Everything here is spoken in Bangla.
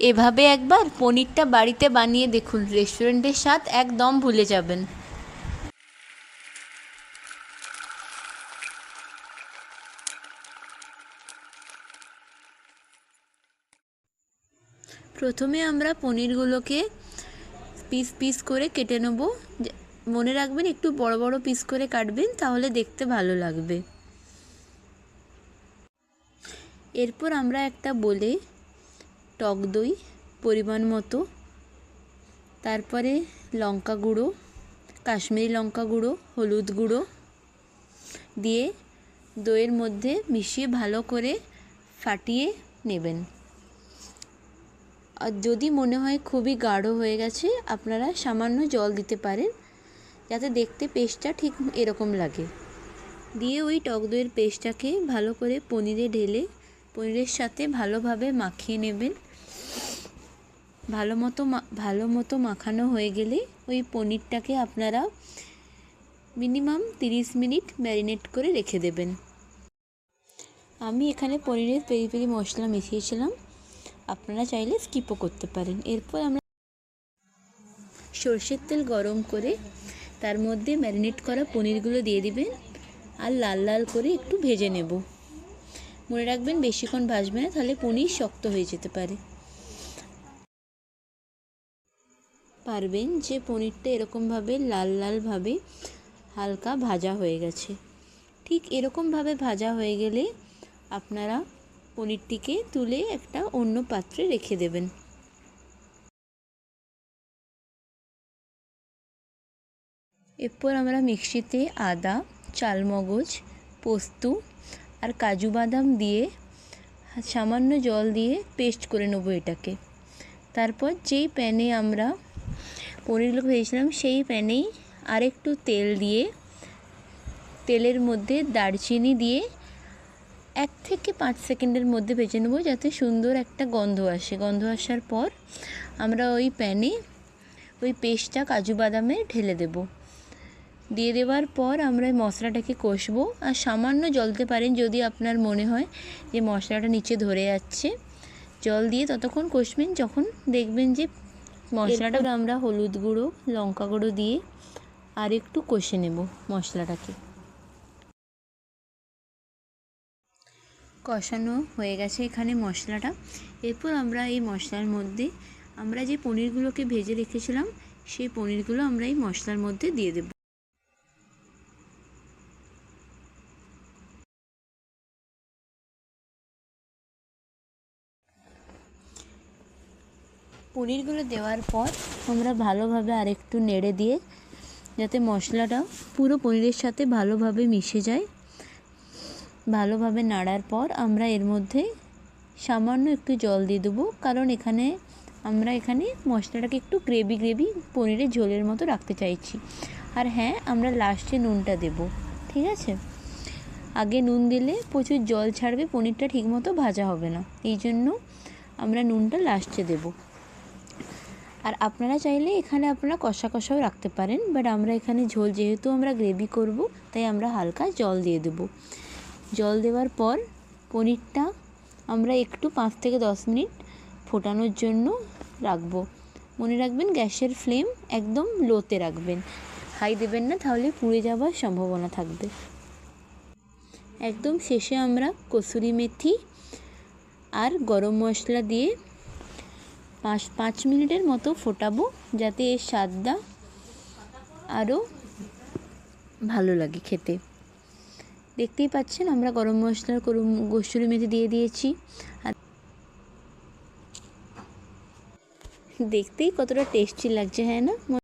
এভাবে একবার পনিরটা বাড়িতে বানিয়ে দেখুন, রেস্টুরেন্টের স্বাদ একদম ভুলে যাবেন। প্রথমে আমরা পনিরগুলোকে পিস পিস করে কেটে নেব। মনে রাখবেন একটু বড় বড় পিস করে কাটবেন, তাহলে দেখতে ভালো লাগবে। এরপর আমরা একটা বলে টক দই পরিমাণ মতো, তারপরে লঙ্কা গুঁড়ো, কাশ্মীরি লঙ্কা গুঁড়ো, হলুদ গুঁড়ো দিয়ে দইয়ের মধ্যে মিশিয়ে ভালো করে ফাটিয়ে নেবেন। আর যদি মনে হয় খুবই গাঢ় হয়ে গেছে, আপনারা সামান্য জল দিতে পারেন, যাতে দেখতে পেস্টটা ঠিক এরকম লাগে। দিয়ে ওই টক দইয়ের পেস্টটাকে ভালো করে পনিরে ঢেলে পনিরের সাথে ভালোভাবে মাখিয়ে নেবেন। ভালো মতো মাখানো হয়ে গেলে ওই পনিরটাকে আপনারা মিনিমাম 30 মিনিট ম্যারিনেট করে রেখে দেবেন। আমি এখানে পনিরের পেরি পেরি মশলা মিশিয়েছিলাম, আপনারা চাইলে স্কিপও করতে পারেন। এরপর আমরা সরষের তেল গরম করে তার মধ্যে ম্যারিনেট করা পনিরগুলো দিয়ে দিবেন আর লাল লাল করে একটু ভেজে নেব। মনে রাখবেন বেশিক্ষণ ভাজবে না, তাহলে পনির শক্ত হয়ে যেতে পারবেন যে পনিরটা এরকমভাবে লাল লালভাবে হালকা ভাজা হয়ে গেছে। ঠিক এরকমভাবে ভাজা হয়ে গেলে আপনারা পনিরটিকে তুলে একটা অন্য পাত্রে রেখে দেবেন। এরপর আমরা মিক্সিতে আদা, চালমগজ, পোস্ত আর কাজু বাদাম দিয়ে সামান্য জল দিয়ে পেস্ট করে নেব এটাকে। তারপর যেই প্যানে আমরা পনিরগুলো ভেজেছিলাম সেই প্যানেই আরেকটু তেল দিয়ে তেলের মধ্যে দারচিনি দিয়ে 1 থেকে 5 সেকেন্ডের মধ্যে ভেজে নেব, যাতে সুন্দর একটা গন্ধ আসে। গন্ধ আসার পর আমরা ওই প্যানে ওই পেস্টটা কাজু বাদামে ঢেলে দেব। দিয়ে দেওয়ার পর আমরা মশলাটাকে কষবো, আর সামান্য জল দিতে পারেন যদি আপনার মনে হয় যে মশলাটা নিচে ধরে যাচ্ছে। জল দিয়ে ততক্ষণ কষবেন যখন দেখবেন যে মশলাটা, আমরা হলুদ গুঁড়ো, লঙ্কা গুঁড়ো দিয়ে আর একটু কষে নেব মশলাটাকে। কষানো হয়ে গেছে এখানে মশলাটা। এরপর আমরা এই মশলার মধ্যে আমরা যে পনিরগুলোকে ভেজে রেখেছিলাম সেই পনিরগুলো আমরা এই মশলার মধ্যে দিয়ে দেব। পনিরগুলো দেওয়ার পর আমরা ভালোভাবে আরেকটু নেড়ে দিয়ে, যাতে মশলাটা পুরো পনিরের সাথে ভালোভাবে মিশে যায়, ভালোভাবে নাড়ার পর আমরা এর মধ্যে সামান্য একটু জল দিয়ে দেবো, কারণ আমরা এখানে মশলাটাকে একটু গ্রেভি পনিরের ঝোলের মতো রাখতে চাইছি। আর হ্যাঁ, আমরা লাস্টে নুনটা দেব, ঠিক আছে? আগে নুন দিলে প্রচুর জল ছাড়বে, পনিরটা ঠিকমতো ভাজা হবে না, এই জন্য আমরা নুনটা লাস্টে দেব। আর আপনারা চাইলে এখানে আপনারা কষা কষাও রাখতে পারেন, বাট আমরা এখানে ঝোল যেহেতু আমরা গ্রেভি করব, তাই আমরা হালকা জল দিয়ে দেব। জল দেওয়ার পর পনিরটা আমরা একটু 5 থেকে 10 মিনিট ফোটানোর জন্য রাখবো। মনে রাখবেন গ্যাসের ফ্লেম একদম লোতে রাখবেন, হাই দেবেন না, তাহলে পুড়ে যাওয়ার সম্ভাবনা থাকবে। একদম শেষে আমরা কসুরি মেথি আর গরম মশলা দিয়ে 5 মিনিটের মতো ফোটাবো, যাতে এর স্বাদটা আরও ভালো লাগে খেতে। দেখতেই পাচ্ছেন আমরা গরম মশলার কসুরি মেথি দিয়ে দিয়েছি, আর দেখতেই কতটা টেস্টি লাগছে, হ্যাঁ না?